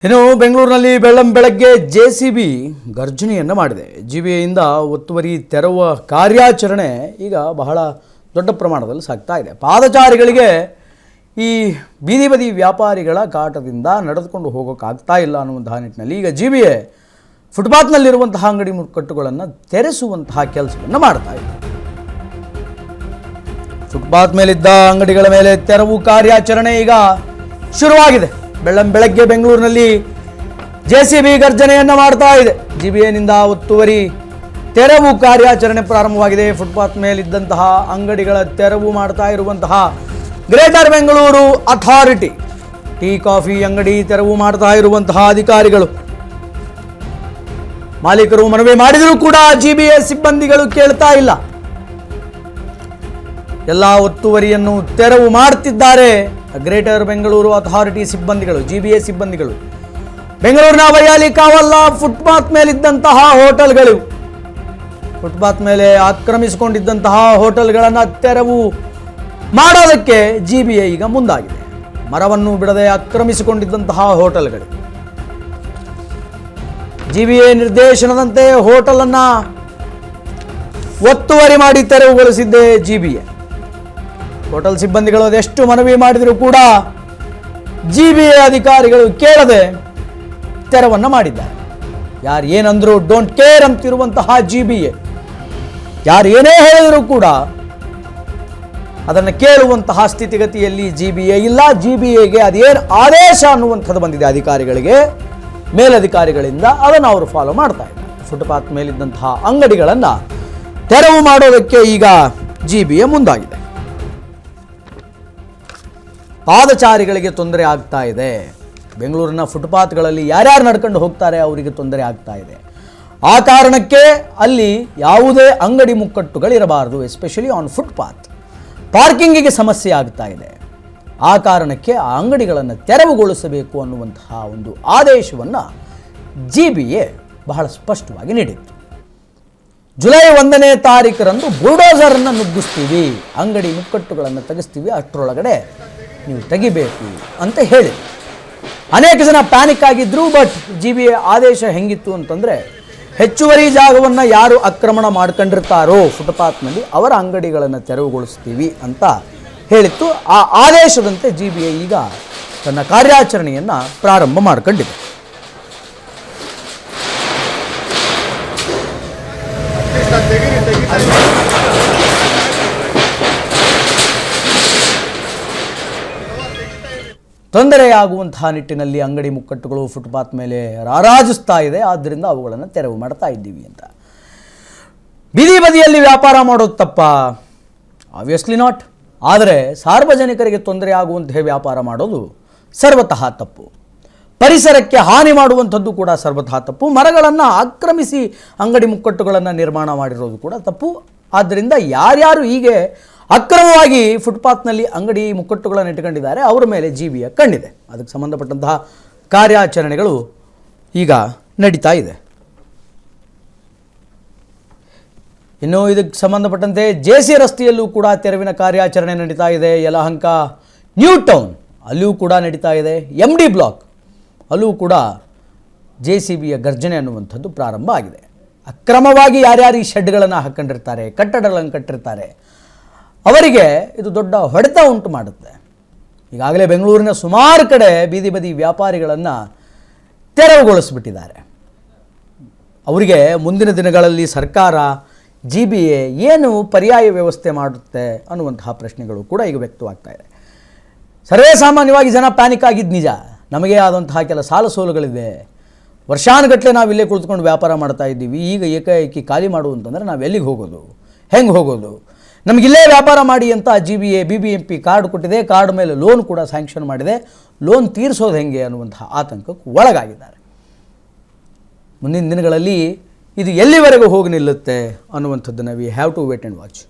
ಇನ್ನು ಬೆಂಗಳೂರಿನಲ್ಲಿ ಬೆಳಗ್ಗೆ ಜೆಸಿಬಿ ಗರ್ಜನೆಯನ್ನು ಮಾಡಿದೆ. ಜಿಬಿಎಯಿಂದ ಒತ್ತುವರಿ ತೆರವುವ ಕಾರ್ಯಾಚರಣೆ ಈಗ ಬಹಳ ದೊಡ್ಡ ಪ್ರಮಾಣದಲ್ಲಿ ಸಾಗ್ತಾ ಇದೆ. ಪಾದಚಾರಿಗಳಿಗೆ ಈ ಬೀದಿ ಬದಿ ವ್ಯಾಪಾರಿಗಳ ಕಾಟದಿಂದ ನಡೆದುಕೊಂಡು ಹೋಗೋಕ್ಕಾಗ್ತಾ ಇಲ್ಲ ಅನ್ನುವಂತಹ ನಿಟ್ಟಿನಲ್ಲಿ ಈಗ ಜಿಬಿಎ ಫುಟ್ಪಾತ್ನಲ್ಲಿರುವಂತಹ ಅಂಗಡಿ ಮುಕ್ಕಟ್ಟುಗಳನ್ನು ತೆರೆಸುವಂತಹ ಕೆಲಸವನ್ನು ಮಾಡ್ತಾ ಇದೆ. ಫುಟ್ಪಾತ್ ಮೇಲಿದ್ದ ಅಂಗಡಿಗಳ ಮೇಲೆ ತೆರವು ಕಾರ್ಯಾಚರಣೆ ಈಗ ಶುರುವಾಗಿದೆ. ಬೆಳಗ್ಗೆ ಬೆಂಗಳೂರಿನಲ್ಲಿ ಜೆಸಿಬಿ ಗರ್ಜನೆಯನ್ನು ಮಾಡ್ತಾ ಇದೆ. ಜಿಬಿಎನಿಂದ ಒತ್ತುವರಿ ತೆರವು ಕಾರ್ಯಾಚರಣೆ ಪ್ರಾರಂಭವಾಗಿದೆ. ಫುಟ್ಪಾತ್ ಮೇಲಿದ್ದಂತಹ ಅಂಗಡಿಗಳ ತೆರವು ಮಾಡ್ತಾ ಇರುವಂತಹ greater Bengaluru authority, tea coffee ಅಂಗಡಿ ತೆರವು ಮಾಡ್ತಾ ಇರುವಂತಹ ಅಧಿಕಾರಿಗಳು, ಮಾಲೀಕರು ಮನವಿ ಮಾಡಿದರೂ ಕೂಡ ಜಿಬಿಎ ಸಿಬ್ಬಂದಿಗಳು ಕೇಳ್ತಾ ಇಲ್ಲ. ಎಲ್ಲ ಒತ್ತುವರಿಯನ್ನು ತೆರವು ಮಾಡ್ತಿದ್ದಾರೆ ಗ್ರೇಟರ್ ಬೆಂಗಳೂರು ಅಥಾರಿಟಿ ಸಿಬ್ಬಂದಿಗಳು, ಜಿಬಿಎ ಸಿಬ್ಬಂದಿಗಳು. ಬೆಂಗಳೂರಿನ ವೈಯಾಲಿ ಕಾವಲ್ಲ ಫುಟ್ಪಾತ್ ಮೇಲಿದ್ದಂತಹ ಹೋಟೆಲ್ಗಳು, ಫುಟ್ಪಾತ್ ಮೇಲೆ ಆಕ್ರಮಿಸಿಕೊಂಡಿದ್ದಂತಹ ಹೋಟೆಲ್ಗಳನ್ನು ತೆರವು ಮಾಡೋದಕ್ಕೆ ಜಿಬಿಎ ಈಗ ಮುಂದಾಗಿದೆ. ಮರವನ್ನು ಬಿಡದೆ ಆಕ್ರಮಿಸಿಕೊಂಡಿದ್ದಂತಹ ಹೋಟೆಲ್ಗಳು, ಜಿಬಿಎ ನಿರ್ದೇಶನದಂತೆ ಹೋಟೆಲನ್ನು ಒತ್ತುವರಿ ಮಾಡಿ ತೆರವುಗೊಳಿಸಿದ್ದೆ ಜಿಬಿಎ. ಹೋಟೆಲ್ ಸಿಬ್ಬಂದಿಗಳು ಅದೆಷ್ಟು ಮನವಿ ಮಾಡಿದರೂ ಕೂಡ ಜಿಬಿಎ ಅಧಿಕಾರಿಗಳು ಕೇಳದೆ ತೆರವನ್ನು ಮಾಡಿದ್ದಾರೆ. ಯಾರು ಏನಂದ್ರು ಡೋಂಟ್ ಕೇರ್ ಅಂತಿರುವಂತಹ ಜಿಬಿಎ, ಯಾರು ಏನೇ ಹೇಳಿದರೂ ಕೂಡ ಅದನ್ನು ಕೇಳುವಂತಹ ಸ್ಥಿತಿಗತಿಯಲ್ಲಿ ಜಿಬಿಎ ಇಲ್ಲ. ಜಿಬಿಎಗೆ ಅದೇನು ಆದೇಶ ಅನ್ನುವಂಥದ್ದು ಬಂದಿದೆ ಅಧಿಕಾರಿಗಳಿಗೆ, ಮೇಲಧಿಕಾರಿಗಳಿಂದ, ಅದನ್ನು ಅವರು ಫಾಲೋ ಮಾಡ್ತಾ ಇದ್ದಾರೆ. ಫುಟ್ಪಾತ್ ಮೇಲಿದ್ದಂತಹ ಅಂಗಡಿಗಳನ್ನು ತೆರವು ಮಾಡೋದಕ್ಕೆ ಈಗ ಜಿಬಿಎ ಮುಂದಾಗಿದೆ. ಪಾದಚಾರಿಗಳಿಗೆ ತೊಂದರೆ ಆಗ್ತಾ ಇದೆ. ಬೆಂಗಳೂರಿನ ಫುಟ್ಪಾತ್ಗಳಲ್ಲಿ ಯಾರ್ಯಾರು ನಡ್ಕೊಂಡು ಹೋಗ್ತಾರೆ ಅವರಿಗೆ ತೊಂದರೆ ಆಗ್ತಾ ಇದೆ. ಆ ಕಾರಣಕ್ಕೆ ಅಲ್ಲಿ ಯಾವುದೇ ಅಂಗಡಿ ಮುಕ್ಕಟ್ಟುಗಳಿರಬಾರದು, ಎಸ್ಪೆಷಲಿ ಆನ್ ಫುಟ್ಪಾತ್. ಪಾರ್ಕಿಂಗಿಗೆ ಸಮಸ್ಯೆ ಆಗ್ತಾ ಇದೆ. ಆ ಕಾರಣಕ್ಕೆ ಆ ಅಂಗಡಿಗಳನ್ನು ತೆರವುಗೊಳಿಸಬೇಕು ಅನ್ನುವಂತಹ ಒಂದು ಆದೇಶವನ್ನು ಜಿಬಿಎ ಬಹಳ ಸ್ಪಷ್ಟವಾಗಿ ನೀಡಿತ್ತು. ಜುಲೈ 1ನೇ ತಾರೀಕರಂದು ಬುಲ್ಡೋಸರನ್ನು ನುಗ್ಗಿಸ್ತೀವಿ, ಅಂಗಡಿ ಮುಕ್ಕಟ್ಟುಗಳನ್ನು ತೆಗೆಸ್ತೀವಿ, ಅಷ್ಟರೊಳಗಡೆ ನೀವು ತೆಗಿಬೇಕು ಅಂತ ಹೇಳಿ ಅನೇಕ ಜನ ಪ್ಯಾನಿಕ್ ಆಗಿದ್ರು. ಬಟ್ ಜಿಬಿಎ ಆದೇಶ ಹೆಂಗಿತ್ತು ಅಂತಂದರೆ, ಹೆಚ್ಚುವರಿ ಜಾಗವನ್ನು ಯಾರು ಆಕ್ರಮಣ ಮಾಡ್ಕೊಂಡಿರ್ತಾರೋ ಫುಟ್ಪಾತ್ನಲ್ಲಿ ಅವರ ಅಂಗಡಿಗಳನ್ನು ತೆರವುಗೊಳಿಸ್ತೀವಿ ಅಂತ ಹೇಳಿತ್ತು. ಆ ಆದೇಶದಂತೆ ಜಿಬಿಎ ಈಗ ತನ್ನ ಕಾರ್ಯಾಚರಣೆಯನ್ನು ಪ್ರಾರಂಭ ಮಾಡಿಕೊಂಡಿದೆ. ತೊಂದರೆಯಾಗುವಂತಹ ನಿಟ್ಟಿನಲ್ಲಿ ಅಂಗಡಿ ಮುಕ್ಕಟ್ಟುಗಳು ಫುಟ್ಪಾತ್ ಮೇಲೆ ರಾರಾಜಿಸ್ತಾ ಇದೆ. ಆದ್ದರಿಂದ ಅವುಗಳನ್ನು ತೆರವು ಮಾಡ್ತಾ ಇದ್ದೀವಿ ಅಂತ. ಬೀದಿ ಬದಿಯಲ್ಲಿ ವ್ಯಾಪಾರ ಮಾಡೋದು ತಪ್ಪ? Obviously not. ಆದರೆ ಸಾರ್ವಜನಿಕರಿಗೆ ತೊಂದರೆ ಆಗುವಂತಹ ವ್ಯಾಪಾರ ಮಾಡೋದು ಸರ್ವತಃ ತಪ್ಪು. ಪರಿಸರಕ್ಕೆ ಹಾನಿ ಮಾಡುವಂಥದ್ದು ಕೂಡ ಸರ್ವತಃ ತಪ್ಪು. ಮರಗಳನ್ನು ಆಕ್ರಮಿಸಿ ಅಂಗಡಿ ಮುಕ್ಕಟ್ಟುಗಳನ್ನು ನಿರ್ಮಾಣ ಮಾಡಿರೋದು ಕೂಡ ತಪ್ಪು. ಆದ್ದರಿಂದ ಯಾರ್ಯಾರು ಹೀಗೆ ಅಕ್ರಮವಾಗಿ ಫುಟ್ಪಾತ್ನಲ್ಲಿ ಅಂಗಡಿ ಮುಕ್ಕಟ್ಟುಗಳನ್ನು ಇಟ್ಕೊಂಡಿದ್ದಾರೆ ಅವರ ಮೇಲೆ ಜಿಬಿಎ ಕಂಡಿದೆ. ಅದಕ್ಕೆ ಸಂಬಂಧಪಟ್ಟಂತಹ ಕಾರ್ಯಾಚರಣೆಗಳು ಈಗ ನಡೀತಾ ಇದೆ. ಇನ್ನು ಇದಕ್ಕೆ ಸಂಬಂಧಪಟ್ಟಂತೆ ಜೆಸಿ ರಸ್ತೆಯಲ್ಲೂ ಕೂಡ ತೆರವಿನ ಕಾರ್ಯಾಚರಣೆ ನಡೀತಾ ಇದೆ. ಯಲಹಂಕ ನ್ಯೂ ಟೌನ್ ಅಲ್ಲೂ ಕೂಡ ನಡೀತಾ ಇದೆ. MD ಬ್ಲಾಕ್ ಅಲ್ಲೂ ಕೂಡ ಜೆಸಿಬಿಯ ಗರ್ಜನೆ ಅನ್ನುವಂಥದ್ದು ಪ್ರಾರಂಭ ಆಗಿದೆ. ಅಕ್ರಮವಾಗಿ ಯಾರ್ಯಾರು ಈ ಶೆಡ್ಗಳನ್ನು ಹಾಕ್ಕೊಂಡಿರ್ತಾರೆ, ಕಟ್ಟಡಗಳನ್ನು ಕಟ್ಟಿರ್ತಾರೆ, ಅವರಿಗೆ ಇದು ದೊಡ್ಡ ಹೊಡೆತ ಉಂಟು ಮಾಡುತ್ತೆ. ಈಗಾಗಲೇ ಬೆಂಗಳೂರಿನ ಸುಮಾರು ಕಡೆ ಬೀದಿ ಬದಿ ವ್ಯಾಪಾರಿಗಳನ್ನು ತೆರವುಗೊಳಿಸಿಬಿಟ್ಟಿದ್ದಾರೆ. ಅವರಿಗೆ ಮುಂದಿನ ದಿನಗಳಲ್ಲಿ ಸರ್ಕಾರ, ಜಿಬಿಎ ಏನು ಪರ್ಯಾಯ ವ್ಯವಸ್ಥೆ ಮಾಡುತ್ತೆ ಅನ್ನುವಂತಹ ಪ್ರಶ್ನೆಗಳು ಕೂಡ ಈಗ ವ್ಯಕ್ತವಾಗ್ತಾ ಇದೆ. ಸರ್ವೇ ಸಾಮಾನ್ಯವಾಗಿ ಜನ ಪ್ಯಾನಿಕ್ ಆಗಿದ್ದು ನಿಜ. ನಮಗೆ ಆದಂತಹ ಕೆಲ ಸಾಲ ಸೋಲುಗಳಿದೆ. ವರ್ಷಾನುಗಟ್ಟಲೆ ನಾವು ಇಲ್ಲೇ ಕುಳಿತುಕೊಂಡು ವ್ಯಾಪಾರ ಮಾಡ್ತಾ ಇದ್ದೀವಿ. ಈಗ ಏಕಾಏಕಿ ಖಾಲಿ ಮಾಡುವಂತಂದರೆ ನಾವು ಎಲ್ಲಿಗೆ ಹೋಗೋದು, ಹೆಂಗೆ ಹೋಗೋದು? ನಮಗಿಲ್ಲೇ ವ್ಯಾಪಾರ ಮಾಡಿ ಅಂತ ಜಿಬಿಎ BBMP ಕಾರ್ಡ್ ಕೊಟ್ಟಿದೆ. ಕಾರ್ಡ್ ಮೇಲೆ ಲೋನ್ ಕೂಡ ಸ್ಯಾಂಕ್ಷನ್ ಮಾಡಿದೆ. ಲೋನ್ ತೀರಿಸೋದು ಹೆಂಗೆ ಅನ್ನುವಂತಹ ಆತಂಕಕ್ಕೆ ಒಳಗಾಗಿದ್ದಾರೆ. ಮುಂದಿನ ದಿನಗಳಲ್ಲಿ ಇದು ಎಲ್ಲಿವರೆಗೂ ಹೋಗಿ ನಿಲ್ಲುತ್ತೆ ಅನ್ನುವಂಥದ್ದನ್ನು we have to wait and watch.